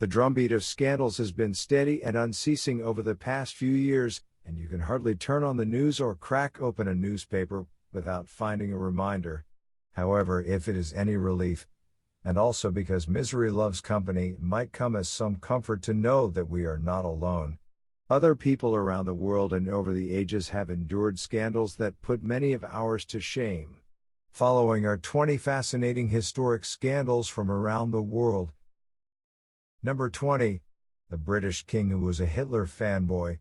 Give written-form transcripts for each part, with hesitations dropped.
The drumbeat of scandals has been steady and unceasing over the past few years, and you can hardly turn on the news or crack open a newspaper without finding a reminder. However, if it is any relief, and also because misery loves company, it might come as some comfort to know that we are not alone. Other people around the world and over the ages have endured scandals that put many of ours to shame. Following are 20 fascinating historic scandals from around the world. Number 20. The British king who was a Hitler fanboy.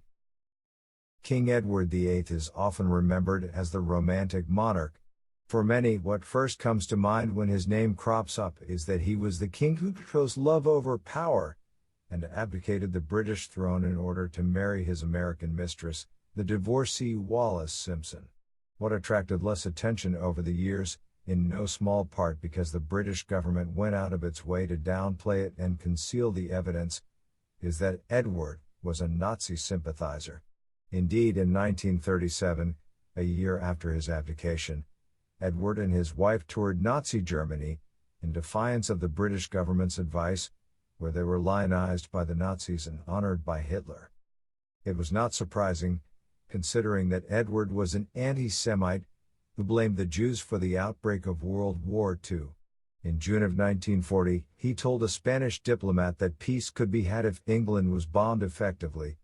King Edward VIII is often remembered as the romantic monarch. For many, what first comes to mind when his name crops up is that he was the king who chose love over power, and abdicated the British throne in order to marry his American mistress, the divorcee Wallis Simpson. What attracted less attention over the years, in no small part because the British government went out of its way to downplay it and conceal the evidence, is that Edward was a Nazi sympathizer. Indeed, in 1937, a year after his abdication, Edward and his wife toured Nazi Germany, in defiance of the British government's advice, where they were lionized by the Nazis and honored by Hitler. It was not surprising, considering that Edward was an anti-Semite, who blamed the Jews for the outbreak of World War II. In June of 1940, he told a Spanish diplomat that peace could be had if England was bombed effectively.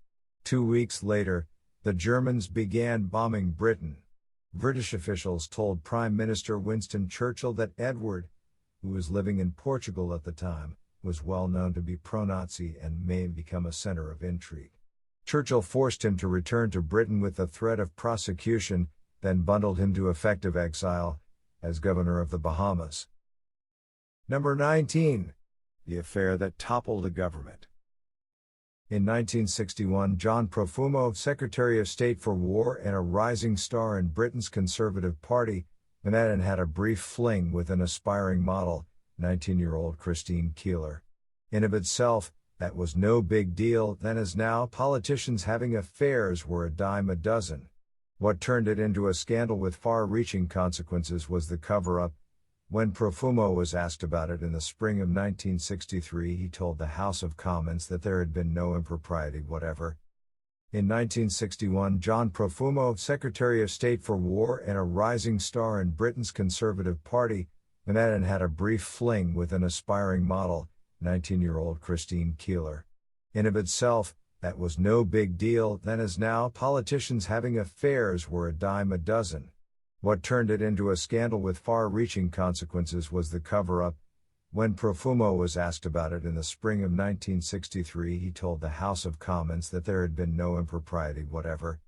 2 weeks later, the Germans began bombing Britain. British officials told Prime Minister Winston Churchill that Edward, who was living in Portugal at the time, was well known to be pro-Nazi and may become a center of intrigue. Churchill forced him to return to Britain with the threat of prosecution, then bundled him to effective exile, as governor of the Bahamas. Number 19. The affair that toppled a government. In 1961, John Profumo, Secretary of State for War and a rising star in Britain's Conservative Party, met and had a brief fling with an aspiring model, 19-year-old Christine Keeler. In of itself, that was no big deal then as now. Politicians having affairs were a dime a dozen. What turned it into a scandal with far-reaching consequences was the cover-up. When Profumo was asked about it in the spring of 1963, he told the House of Commons that there had been no impropriety whatever. In 1961, John Profumo, Secretary of State for War and a rising star in Britain's Conservative Party, met and had a brief fling with an aspiring model, 19-year-old Christine Keeler. In of itself, that was no big deal then as now. Politicians having affairs were a dime a dozen. What turned it into a scandal with far-reaching consequences was the cover-up. When Profumo was asked about it in the spring of 1963, he told the House of Commons that there had been no impropriety whatever.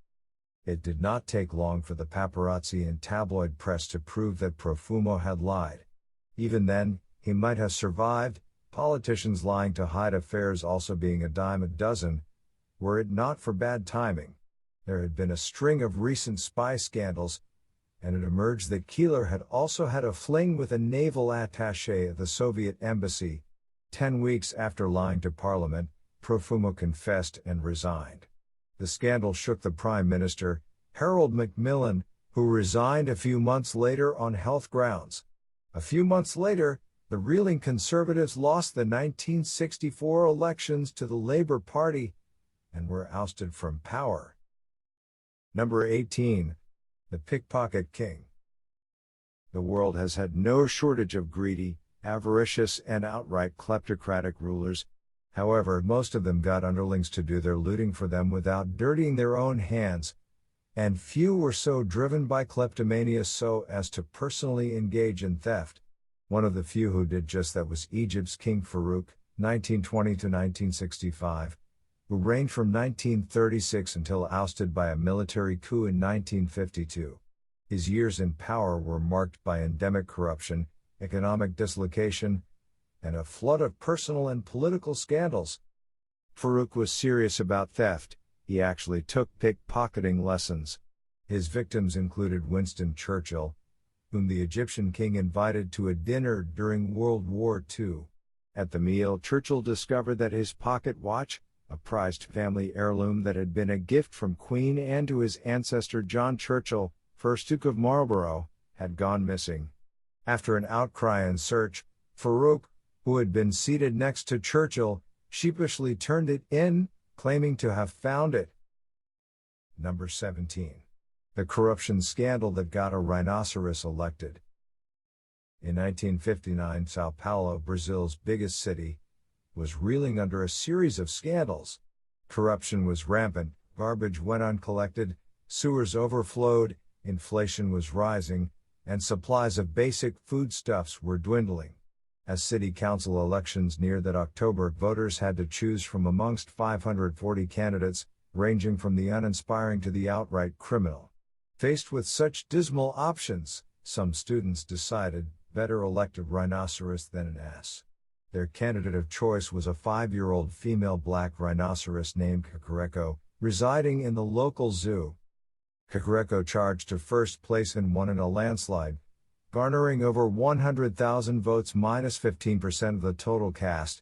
It did not take long for the paparazzi and tabloid press to prove that Profumo had lied. Even then, he might have survived, politicians lying to hide affairs also being a dime a dozen, were it not for bad timing. There had been a string of recent spy scandals, and it emerged that Keeler had also had a fling with a naval attaché at the Soviet embassy. 10 weeks after lying to Parliament, Profumo confessed and resigned. The scandal shook the Prime Minister, Harold Macmillan, who resigned a few months later on health grounds. A few months later, the reeling Conservatives lost the 1964 elections to the Labour Party and were ousted from power. Number 18. The Pickpocket King. The world has had no shortage of greedy, avaricious and outright kleptocratic rulers. However, most of them got underlings to do their looting for them without dirtying their own hands, and few were so driven by kleptomania so as to personally engage in theft. One of the few who did just that was Egypt's King Farouk, 1920 to 1965, who reigned from 1936 until ousted by a military coup in 1952. His years in power were marked by endemic corruption, economic dislocation, and a flood of personal and political scandals. Farouk was serious about theft. He actually took pickpocketing lessons. His victims included Winston Churchill, whom the Egyptian king invited to a dinner during World War II. At the meal, Churchill discovered that his pocket watch, a prized family heirloom that had been a gift from Queen Anne to his ancestor John Churchill, 1st Duke of Marlborough, had gone missing. After an outcry and search, Farouk, who had been seated next to Churchill, sheepishly turned it in, claiming to have found it. Number 17. The corruption scandal that got a rhinoceros elected. In 1959, Sao Paulo, Brazil's biggest city, was reeling under a series of scandals. Corruption was rampant, garbage went uncollected, sewers overflowed, inflation was rising, and supplies of basic foodstuffs were dwindling. As city council elections neared that October, voters had to choose from amongst 540 candidates, ranging from the uninspiring to the outright criminal. Faced with such dismal options, some students decided, better elect a rhinoceros than an ass. Their candidate of choice was a 5-year-old female black rhinoceros named Kakareko, residing in the local zoo. Kakareko charged to first place and won in a landslide, garnering over 100,000 votes minus 15% of the total cast.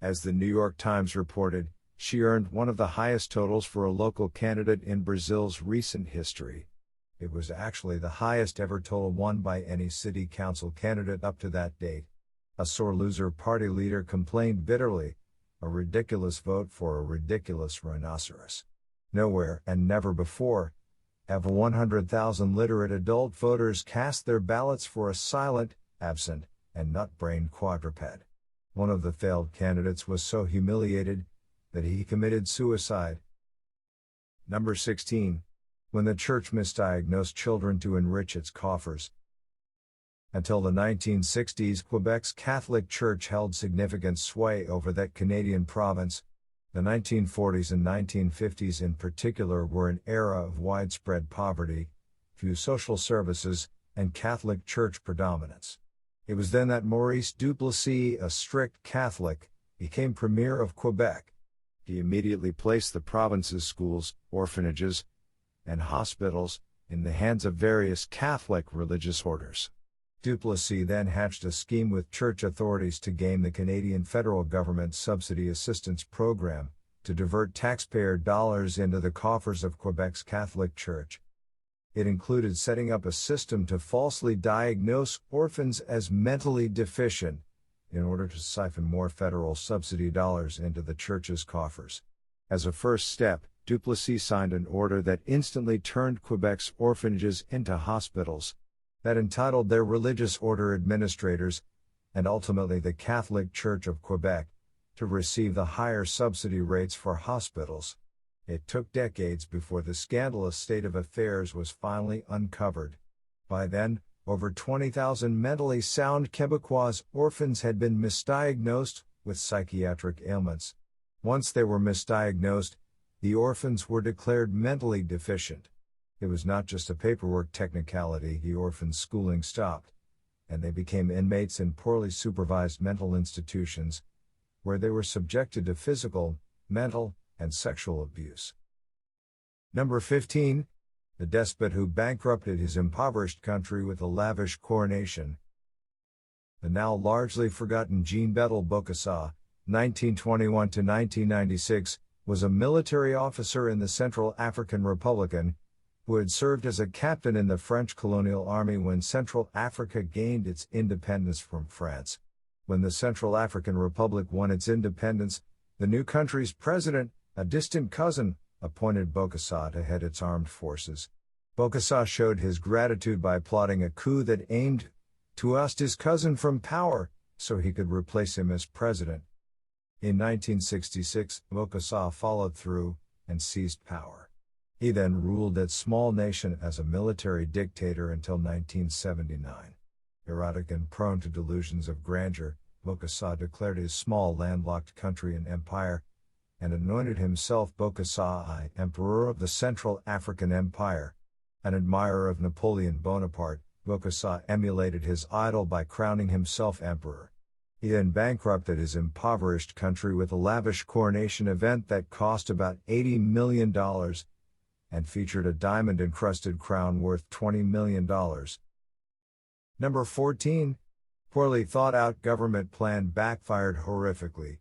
As the New York Times reported, she earned one of the highest totals for a local candidate in Brazil's recent history. It was actually the highest ever total won by any city council candidate up to that date. A sore loser party leader complained bitterly, a ridiculous vote for a ridiculous rhinoceros. Nowhere, and never before, have 100,000 literate adult voters cast their ballots for a silent, absent, and nut-brained quadruped. One of the failed candidates was so humiliated that he committed suicide. Number 16. When the church misdiagnosed children to enrich its coffers. Until the 1960s, Quebec's Catholic Church held significant sway over that Canadian province. The 1940s and 1950s in particular were an era of widespread poverty, few social services, and Catholic Church predominance. It was then that Maurice Duplessis, a strict Catholic, became Premier of Quebec. He immediately placed the province's schools, orphanages, and hospitals in the hands of various Catholic religious orders. Duplessis then hatched a scheme with church authorities to game the Canadian federal government's subsidy assistance program, to divert taxpayer dollars into the coffers of Quebec's Catholic Church. It included setting up a system to falsely diagnose orphans as mentally deficient, in order to siphon more federal subsidy dollars into the church's coffers. As a first step, Duplessis signed an order that instantly turned Quebec's orphanages into hospitals, that entitled their religious order administrators, and ultimately the Catholic Church of Quebec, to receive the higher subsidy rates for hospitals. It took decades before the scandalous state of affairs was finally uncovered. By then, over 20,000 mentally sound Quebecois orphans had been misdiagnosed with psychiatric ailments. Once they were misdiagnosed, the orphans were declared mentally deficient. It was not just a paperwork technicality, the orphans' schooling stopped, and they became inmates in poorly supervised mental institutions, where they were subjected to physical, mental, and sexual abuse. Number 15. The despot who bankrupted his impoverished country with a lavish coronation. The now largely forgotten Jean-Bétel Bokassa, 1921 to 1996, was a military officer in the Central African Republic, who had served as a captain in the French colonial army when Central Africa gained its independence from France. When the Central African Republic won its independence, the new country's president, a distant cousin, appointed Bokassa to head its armed forces. Bokassa showed his gratitude by plotting a coup that aimed to oust his cousin from power, so he could replace him as president. In 1966, Bokassa followed through and seized power. He then ruled that small nation as a military dictator until 1979. Erotic and prone to delusions of grandeur, Bokassa declared his small landlocked country an empire, and anointed himself Bokassa I, Emperor of the Central African Empire. An admirer of Napoleon Bonaparte, Bokassa emulated his idol by crowning himself emperor. He then bankrupted his impoverished country with a lavish coronation event that cost about $80 million, and featured a diamond-encrusted crown worth $20 million. Number 14. Poorly thought-out government plan backfired horrifically.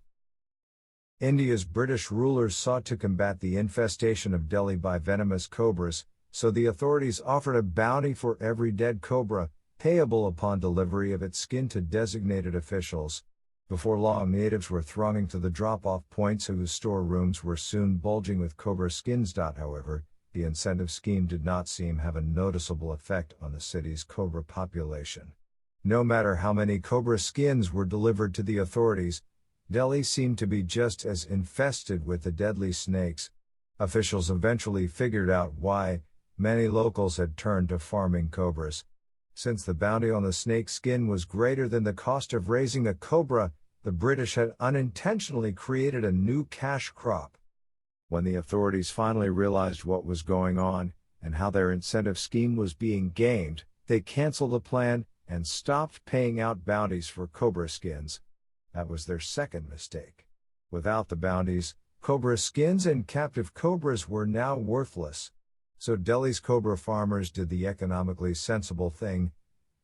India's British rulers sought to combat the infestation of Delhi by venomous cobras, so the authorities offered a bounty for every dead cobra, payable upon delivery of its skin to designated officials. Before long, natives were thronging to the drop-off points whose storerooms were soon bulging with cobra skins. However, the incentive scheme did not seem to have a noticeable effect on the city's cobra population. No matter how many cobra skins were delivered to the authorities, Delhi seemed to be just as infested with the deadly snakes. Officials eventually figured out why many locals had turned to farming cobras. Since the bounty on the snake skin was greater than the cost of raising a cobra, the British had unintentionally created a new cash crop. When the authorities finally realized what was going on, and how their incentive scheme was being gamed, they canceled the plan and stopped paying out bounties for cobra skins. That was their second mistake. Without the bounties, cobra skins and captive cobras were now worthless. So Delhi's cobra farmers did the economically sensible thing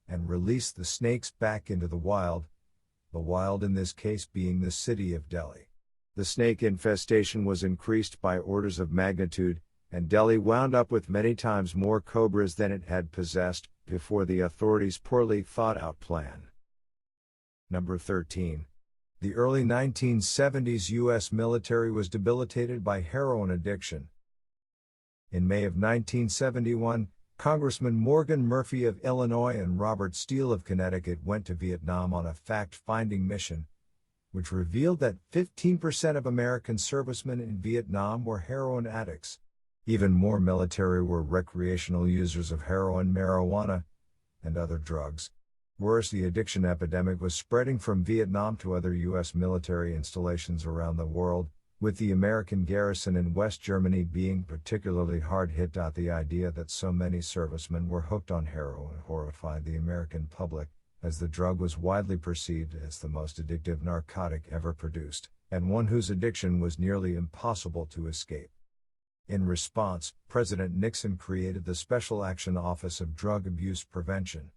and released the snakes back into the wild in this case being the city of Delhi. The snake infestation was increased by orders of magnitude, and Delhi wound up with many times more cobras than it had possessed before the authorities' poorly thought-out plan. Number 13. The early 1970s U.S. military was debilitated by heroin addiction. In May of 1971, Congressman Morgan Murphy of Illinois and Robert Steele of Connecticut went to Vietnam on a fact-finding mission, which revealed that 15% of American servicemen in Vietnam were heroin addicts. Even more military were recreational users of heroin, marijuana, and other drugs. Worse, the addiction epidemic was spreading from Vietnam to other U.S. military installations around the world, with the American garrison in West Germany being particularly hard hit. The idea that so many servicemen were hooked on heroin horrified the American public, as the drug was widely perceived as the most addictive narcotic ever produced, and one whose addiction was nearly impossible to escape. In response, President Nixon created the Special Action Office of Drug Abuse Prevention.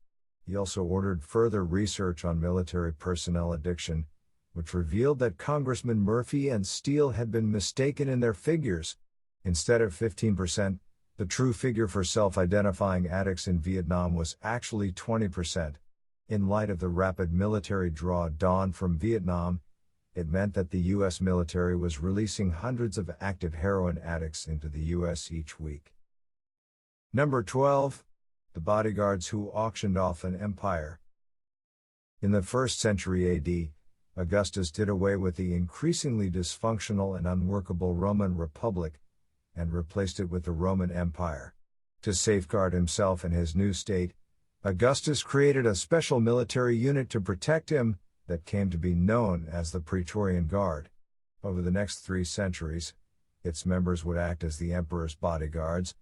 He also ordered further research on military personnel addiction, which revealed that Congressman Murphy and Steele had been mistaken in their figures. Instead of 15%, the true figure for self-identifying addicts in Vietnam was actually 20%. In light of the rapid military drawdown from Vietnam, it meant that the U.S. military was releasing hundreds of active heroin addicts into the U.S. each week. Number 12. The bodyguards who auctioned off an empire. In the 1st century AD, Augustus did away with the increasingly dysfunctional and unworkable Roman Republic and replaced it with the Roman Empire. To safeguard himself and his new state, Augustus created a special military unit to protect him that came to be known as the Praetorian Guard. Over the next 3 centuries, its members would act as the emperor's bodyguards,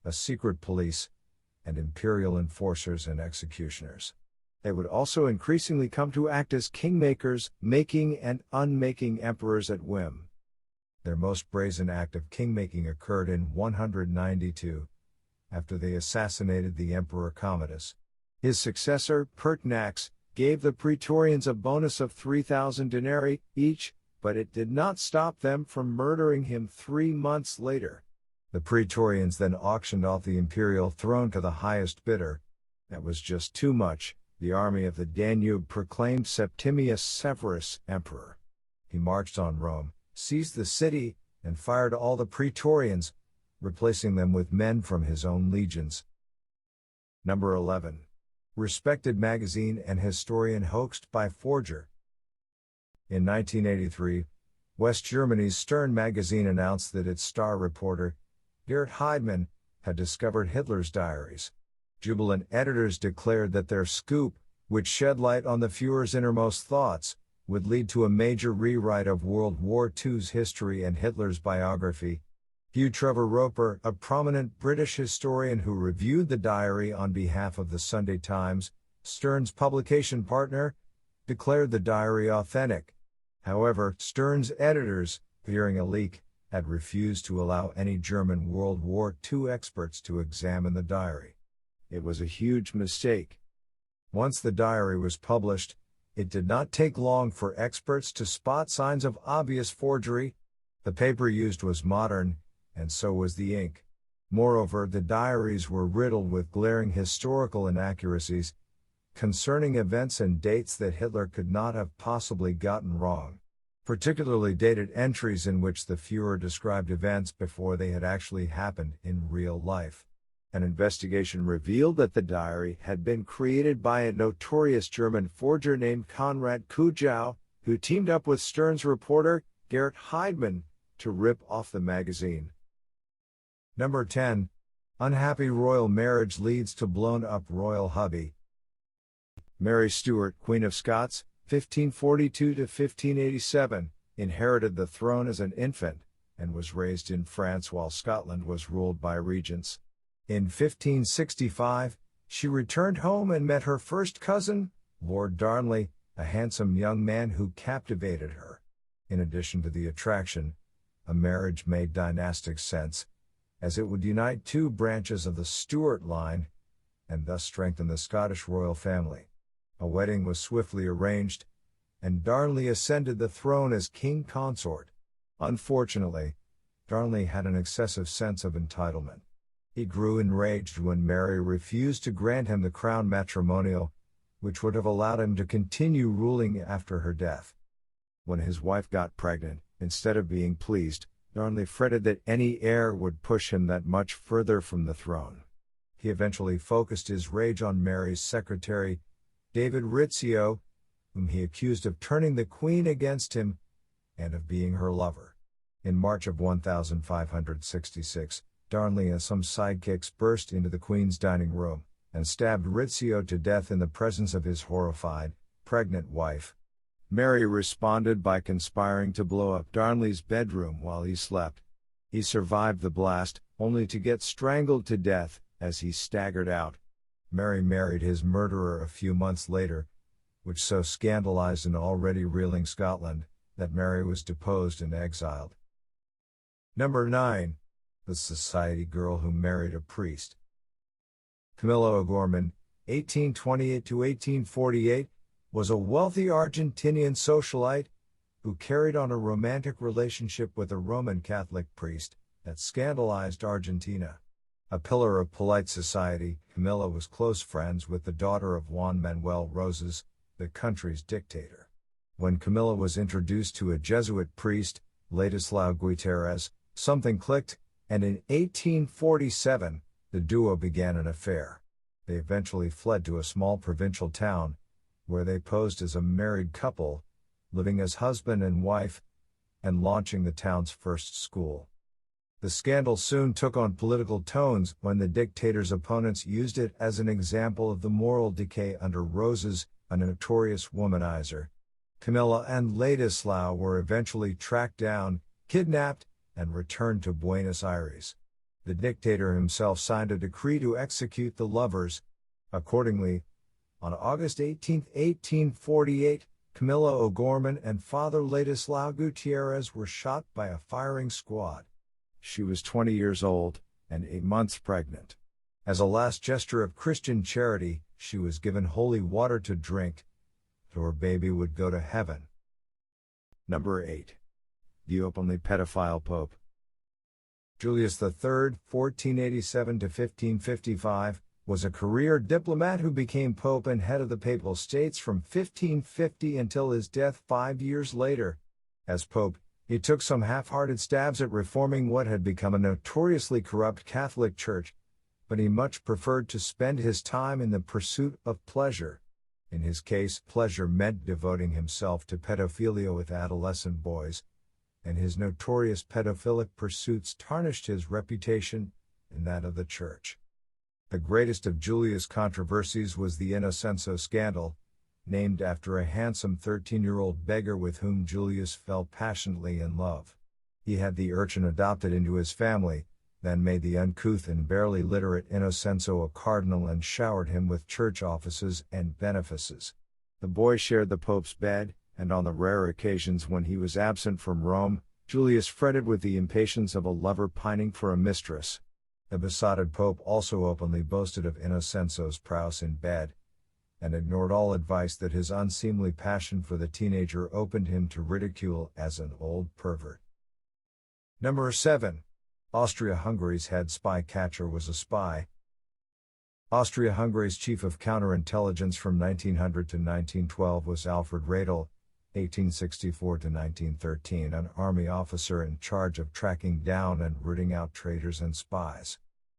a secret police, and imperial enforcers and executioners. They would also increasingly come to act as kingmakers, making and unmaking emperors at whim. Their most brazen act of kingmaking occurred in 192, after they assassinated the Emperor Commodus. His successor, Pertinax, gave the Praetorians a bonus of 3,000 denarii each, but it did not stop them from murdering him 3 months later. The Praetorians then auctioned off the imperial throne to the highest bidder. That was just too much. The army of the Danube proclaimed Septimius Severus emperor. He marched on Rome, seized the city, and fired all the Praetorians, replacing them with men from his own legions. Number 11. Respected magazine and historian hoaxed by forger. In 1983, West Germany's Stern magazine announced that its star reporter, Gerd Heidemann, had discovered Hitler's diaries. Jubilant editors declared that their scoop, which shed light on the Führer's innermost thoughts, would lead to a major rewrite of World War II's history and Hitler's biography. Hugh Trevor Roper, a prominent British historian who reviewed the diary on behalf of the Sunday Times, Stern's publication partner, declared the diary authentic. However, Stern's editors, fearing a leak, had refused to allow any German World War II experts to examine the diary. It was a huge mistake. Once the diary was published, it did not take long for experts to spot signs of obvious forgery. The paper used was modern, and so was the ink. Moreover, the diaries were riddled with glaring historical inaccuracies, concerning events and dates that Hitler could not have possibly gotten wrong, particularly dated entries in which the Führer described events before they had actually happened in real life. An investigation revealed that the diary had been created by a notorious German forger named Konrad Kujau, who teamed up with Stern's reporter, Gerrit Heidemann, to rip off the magazine. Number 10. Unhappy royal marriage leads to blown-up royal hubby. Mary Stuart, Queen of Scots, 1542 to 1587, inherited the throne as an infant, and was raised in France while Scotland was ruled by regents. In 1565, she returned home and met her first cousin, Lord Darnley, a handsome young man who captivated her. In addition to the attraction, a marriage made dynastic sense, as it would unite two branches of the Stuart line, and thus strengthen the Scottish royal family. A wedding was swiftly arranged, and Darnley ascended the throne as king consort. Unfortunately, Darnley had an excessive sense of entitlement. He grew enraged when Mary refused to grant him the crown matrimonial, which would have allowed him to continue ruling after her death. When his wife got pregnant, instead of being pleased, Darnley fretted that any heir would push him that much further from the throne. He eventually focused his rage on Mary's secretary, David Rizzio, whom he accused of turning the queen against him and of being her lover. In March of 1566, Darnley and some sidekicks burst into the queen's dining room and stabbed Rizzio to death in the presence of his horrified, pregnant wife. Mary responded by conspiring to blow up Darnley's bedroom while he slept. He survived the blast, only to get strangled to death as he staggered out. Mary married his murderer a few months later, which so scandalized an already reeling Scotland that Mary was deposed and exiled. Number 9. The society girl who married a priest. Camilla O'Gorman, 1828 to 1848, was a wealthy Argentinian socialite who carried on a romantic relationship with a Roman Catholic priest that scandalized Argentina. A pillar of polite society, Camilla was close friends with the daughter of Juan Manuel Rosas, the country's dictator. When Camilla was introduced to a Jesuit priest, Ladislao Guiterres, something clicked, and in 1847, the duo began an affair. They eventually fled to a small provincial town, where they posed as a married couple, living as husband and wife, and launching the town's first school. The scandal soon took on political tones when the dictator's opponents used it as an example of the moral decay under Rosas, a notorious womanizer. Camilla and Ladislao were eventually tracked down, kidnapped, and returned to Buenos Aires. The dictator himself signed a decree to execute the lovers. Accordingly, on August 18, 1848, Camilla O'Gorman and Father Ladislao Gutierrez were shot by a firing squad. She was 20 years old and 8 months pregnant. As a last gesture of Christian charity, she was given holy water to drink, so her baby would go to heaven. Number 8. The openly pedophile Pope. Julius III, 1487 to 1555, was a career diplomat who became Pope and head of the Papal States from 1550 until his death 5 years later. As Pope, he took some half-hearted stabs at reforming what had become a notoriously corrupt Catholic Church, but he much preferred to spend his time in the pursuit of pleasure. In his case, pleasure meant devoting himself to pedophilia with adolescent boys, and his notorious pedophilic pursuits tarnished his reputation and that of the Church. The greatest of Julius' controversies was the Innocenzo scandal, named after a handsome 13-year-old beggar with whom Julius fell passionately in love. He had the urchin adopted into his family, then made the uncouth and barely literate Innocenzo a cardinal and showered him with church offices and benefices. The boy shared the Pope's bed, and on the rare occasions when he was absent from Rome, Julius fretted with the impatience of a lover pining for a mistress. The besotted Pope also openly boasted of Innocenzo's prowess in bed, and ignored all advice that his unseemly passion for the teenager opened him to ridicule as an old pervert. Number 7. Austria-Hungary's head spy catcher was a spy. Austria-Hungary's chief of counterintelligence from 1900 to 1912 was Alfred Radel, 1864 to 1913, an army officer in charge of tracking down and rooting out traitors and spies.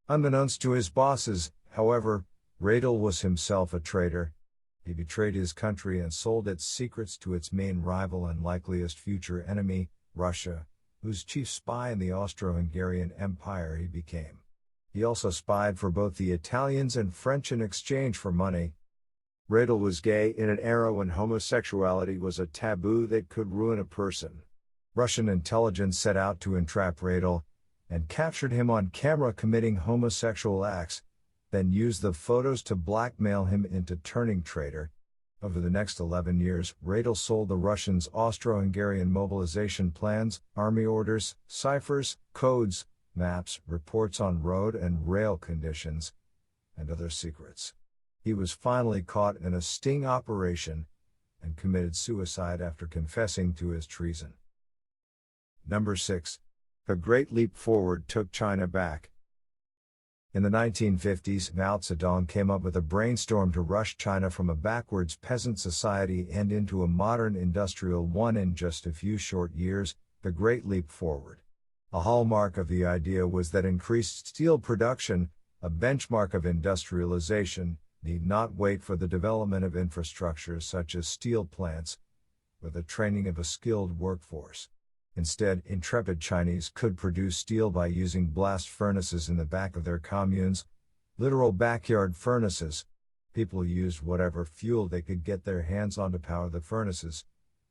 Unbeknownst to his bosses, however, Radel was himself a traitor. He betrayed his country and sold its secrets to its main rival and likeliest future enemy, Russia, whose chief spy in the Austro-Hungarian Empire he became. He also spied for both the Italians and French in exchange for money. Radel was gay in an era when homosexuality was a taboo that could ruin a person. Russian intelligence set out to entrap Radel, and captured him on camera committing homosexual acts, then used the photos to blackmail him into turning traitor. Over the next 11 years, Radel sold the Russians Austro-Hungarian mobilization plans, army orders, ciphers, codes, maps, reports on road and rail conditions, and other secrets. He was finally caught in a sting operation and committed suicide after confessing to his treason. Number 6. The Great Leap Forward took China back. In the 1950s, Mao Zedong came up with a brainstorm to rush China from a backwards peasant society and into a modern industrial one in just a few short years, the Great Leap Forward. A hallmark of the idea was that increased steel production, a benchmark of industrialization, need not wait for the development of infrastructure such as steel plants, or the training of a skilled workforce. Instead, intrepid Chinese could produce steel by using blast furnaces in the back of their communes, literal backyard furnaces. People used whatever fuel they could get their hands on to power the furnaces,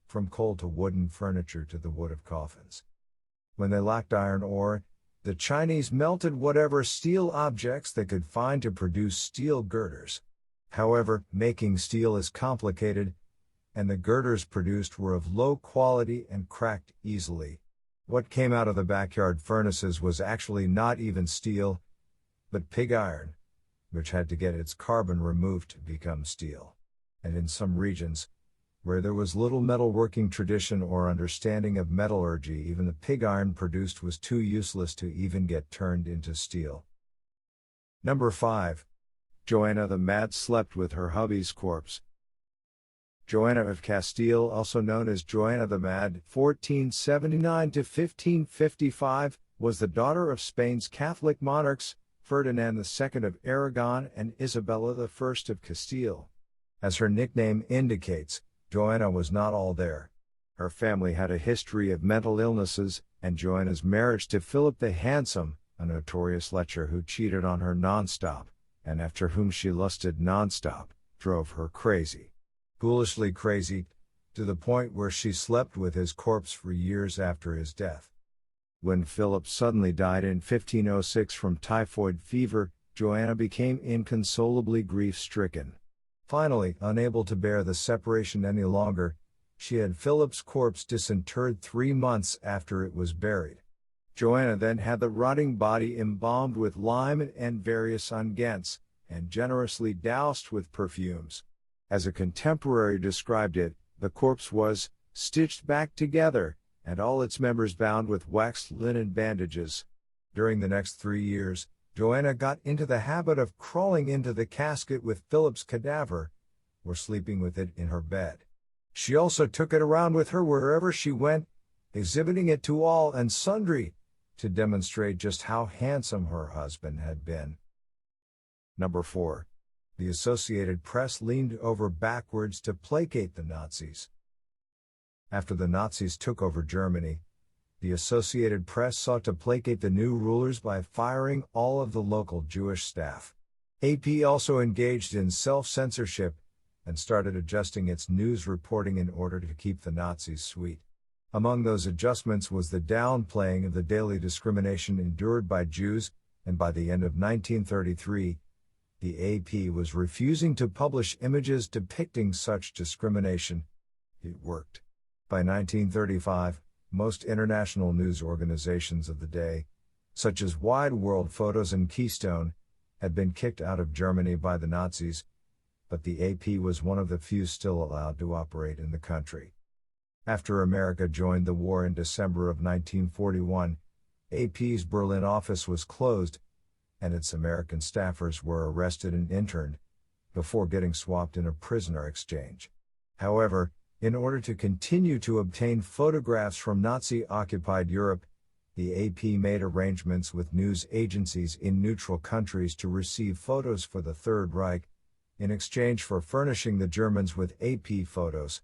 from coal to wooden furniture to the wood of coffins. When they lacked iron ore, the Chinese melted whatever steel objects they could find to produce steel girders. However, making steel is complicated, and the girders produced were of low quality and cracked easily. What came out of the backyard furnaces was actually not even steel, but pig iron, which had to get its carbon removed to become steel. And in some regions, where there was little metalworking tradition or understanding of metallurgy, even the pig iron produced was too useless to even get turned into steel. Number 5. Joanna the Mad slept with her hubby's corpse. Joanna of Castile, also known as Joanna the Mad, 1479 to 1555, was the daughter of Spain's Catholic monarchs, Ferdinand II of Aragon and Isabella I of Castile. As her nickname indicates, Joanna was not all there. Her family had a history of mental illnesses, and Joanna's marriage to Philip the Handsome, a notorious lecher who cheated on her non-stop, and after whom she lusted non-stop, drove her crazy. Foolishly crazy, to the point where she slept with his corpse for years after his death. When Philip suddenly died in 1506 from typhoid fever, Joanna became inconsolably grief-stricken. Finally, unable to bear the separation any longer, she had Philip's corpse disinterred 3 months after it was buried. Joanna then had the rotting body embalmed with lime and various unguents, and generously doused with perfumes. As a contemporary described it, the corpse was stitched back together, and all its members bound with waxed linen bandages. During the next 3 years, Joanna got into the habit of crawling into the casket with Philip's cadaver, or sleeping with it in her bed. She also took it around with her wherever she went, exhibiting it to all and sundry, to demonstrate just how handsome her husband had been. Number 4. The Associated Press leaned over backwards to placate the Nazis. After the Nazis took over Germany, the Associated Press sought to placate the new rulers by firing all of the local Jewish staff. AP also engaged in self-censorship and started adjusting its news reporting in order to keep the Nazis sweet. Among those adjustments was the downplaying of the daily discrimination endured by Jews, and by the end of 1933, the AP was refusing to publish images depicting such discrimination. It worked. By 1935, most international news organizations of the day, such as Wide World Photos and Keystone, had been kicked out of Germany by the Nazis, but the AP was one of the few still allowed to operate in the country. After America joined the war in December of 1941, AP's Berlin office was closed, and its American staffers were arrested and interned, before getting swapped in a prisoner exchange. However, in order to continue to obtain photographs from Nazi-occupied Europe, the AP made arrangements with news agencies in neutral countries to receive photos for the Third Reich, in exchange for furnishing the Germans with AP photos.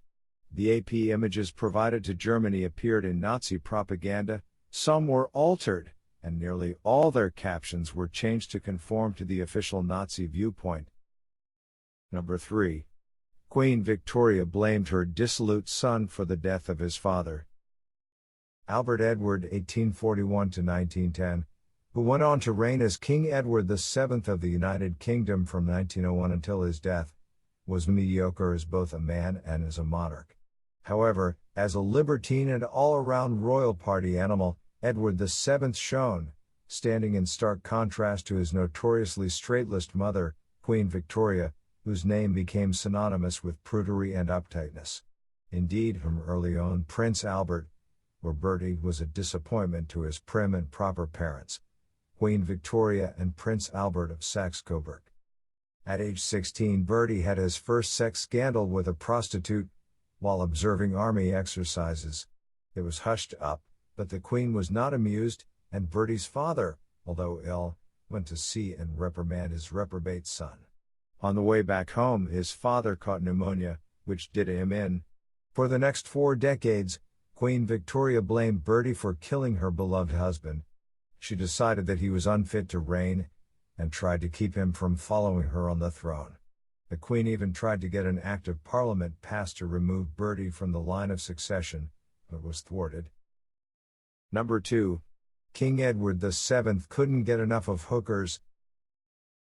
The AP images provided to Germany appeared in Nazi propaganda, some were altered, and nearly all their captions were changed to conform to the official Nazi viewpoint. Number 3. Queen Victoria blamed her dissolute son for the death of his father. Albert Edward (1841–1910), who went on to reign as King Edward VII of the United Kingdom from 1901 until his death, was mediocre as both a man and as a monarch. However, as a libertine and all-around royal party animal, Edward VII shone, standing in stark contrast to his notoriously straight-laced mother, Queen Victoria, whose name became synonymous with prudery and uptightness. Indeed, from early on, Prince Albert, or Bertie, was a disappointment to his prim and proper parents, Queen Victoria and Prince Albert of Saxe-Coburg. At age 16, Bertie had his first sex scandal with a prostitute, while observing army exercises. It was hushed up, but the Queen was not amused, and Bertie's father, although ill, went to see and reprimand his reprobate son. On the way back home, his father caught pneumonia, which did him in. For the next 4 decades, Queen Victoria blamed Bertie for killing her beloved husband. She decided that he was unfit to reign, and tried to keep him from following her on the throne. The Queen even tried to get an Act of Parliament passed to remove Bertie from the line of succession, but was thwarted. Number 2. King Edward VII couldn't get enough of hookers.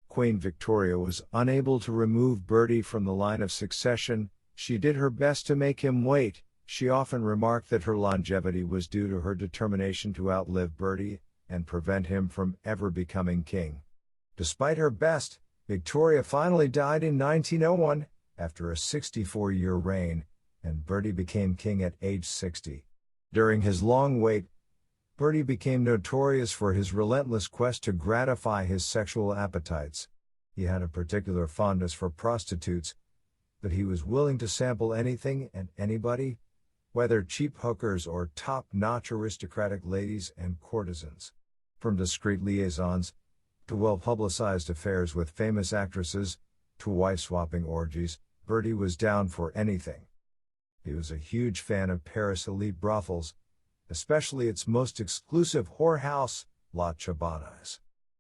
Queen Victoria was unable to remove Bertie from the line of succession. She did her best to make him wait. She often remarked that her longevity was due to her determination to outlive Bertie and prevent him from ever becoming king. Despite her best, Victoria finally died in 1901, after a 64-year reign, and Bertie became king at age 60. During his long wait, Bertie became notorious for his relentless quest to gratify his sexual appetites. He had a particular fondness for prostitutes, but he was willing to sample anything and anybody, whether cheap hookers or top-notch aristocratic ladies and courtesans. From discreet liaisons, to well-publicized affairs with famous actresses, to wife-swapping orgies, Bertie was down for anything. He was a huge fan of Paris elite brothels, especially its most exclusive whorehouse, La Chabanais.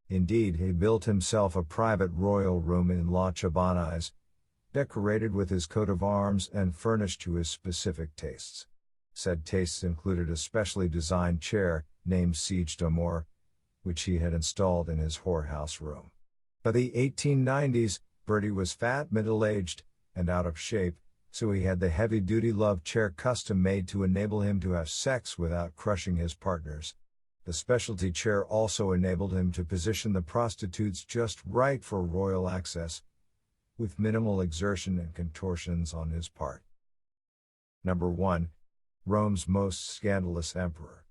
Indeed, he built himself a private royal room in La Chabanais, decorated with his coat of arms and furnished to his specific tastes. Said tastes included a specially designed chair, named Siege d'Amour, which he had installed in his whorehouse room. By the 1890s, Bertie was fat, middle-aged, and out of shape, so he had the heavy-duty love chair custom-made to enable him to have sex without crushing his partners. The specialty chair also enabled him to position the prostitutes just right for royal access, with minimal exertion and contortions on his part. Number 1. Rome's most scandalous emperor.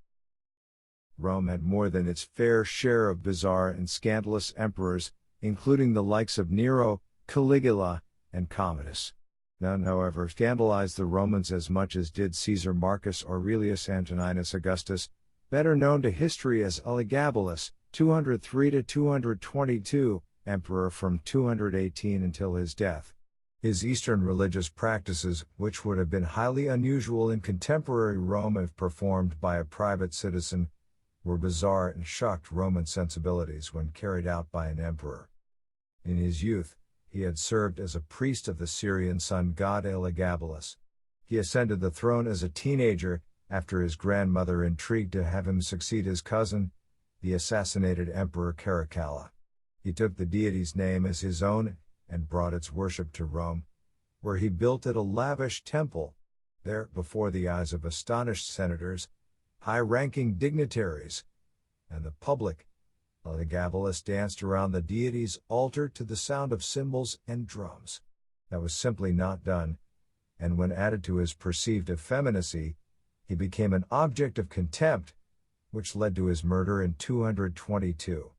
Rome had more than its fair share of bizarre and scandalous emperors, including the likes of Nero, Caligula, and Commodus. None, however, scandalized the Romans as much as did Caesar Marcus Aurelius Antoninus Augustus, better known to history as Elagabalus, 203–222, emperor from 218 until his death. His Eastern religious practices, which would have been highly unusual in contemporary Rome if performed by a private citizen, were bizarre and shocked Roman sensibilities when carried out by an emperor. In his youth, he had served as a priest of the Syrian sun god Elagabalus. He ascended the throne as a teenager, after his grandmother intrigued to have him succeed his cousin, the assassinated Emperor Caracalla. He took the deity's name as his own, and brought its worship to Rome, where he built it a lavish temple. There, before the eyes of astonished senators, high-ranking dignitaries, and the public, Elagabalus danced around the deity's altar to the sound of cymbals and drums. That was simply not done, and when added to his perceived effeminacy, he became an object of contempt, which led to his murder in 222.